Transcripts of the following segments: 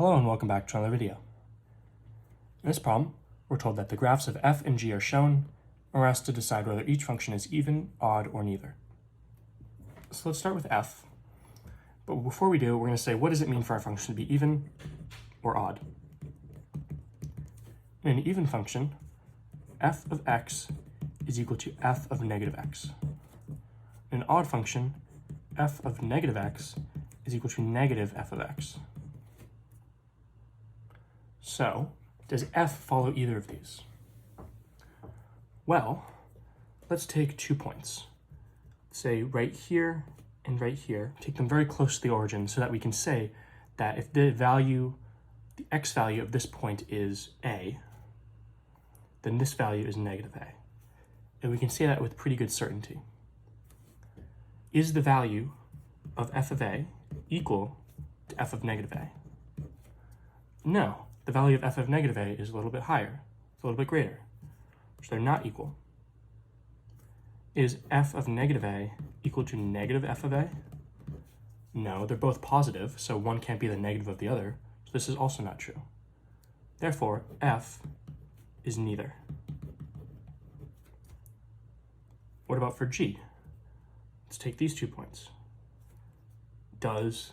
Hello and welcome back to another video. In this problem, we're told that the graphs of f and g are shown, and we're asked to decide whether each function is even, odd, or neither. So let's start with f. But before we do, we're going to say, what does it mean for our function to be even or odd? In an even function, f of x is equal to f of negative x. In an odd function, f of negative x is equal to negative f of x. So, does f follow either of these? Well, let's take 2 points. Say right here and right here. Take them very close to the origin so that we can say that if the x value of this point is a, then this value is negative a. And we can say that with pretty good certainty. Is the value of f of a equal to f of negative a? No. The value of f of negative a is a little bit higher, it's a little bit greater, so they're not equal. Is f of negative a equal to negative f of a? No, they're both positive, so one can't be the negative of the other, so this is also not true. Therefore, f is neither. What about for g? Let's take these 2 points. Does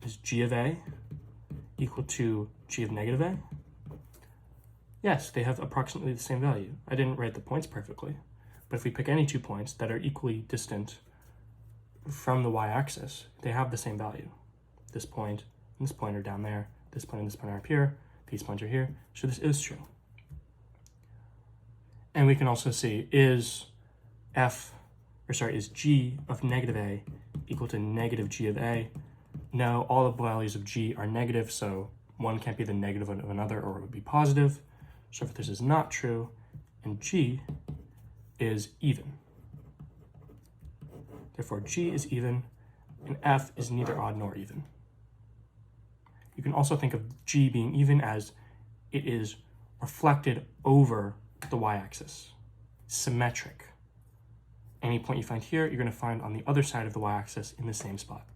is g of a equal to g of negative a? Yes, they have approximately the same value. I didn't write the points perfectly, but if we pick any 2 points that are equally distant from the y-axis, they have the same value. This point and this point are down there, this point and this point are up here, these points are here, so this is true. And we can also see, is g of negative a equal to negative g of a? No, all the values of g are negative, so one can't be the negative of another or it would be positive. So if this is not true, and g is even. Therefore, g is even, and f is neither odd nor even. You can also think of g being even as it is reflected over the y-axis, symmetric. Any point you find here, you're going to find on the other side of the y-axis in the same spot.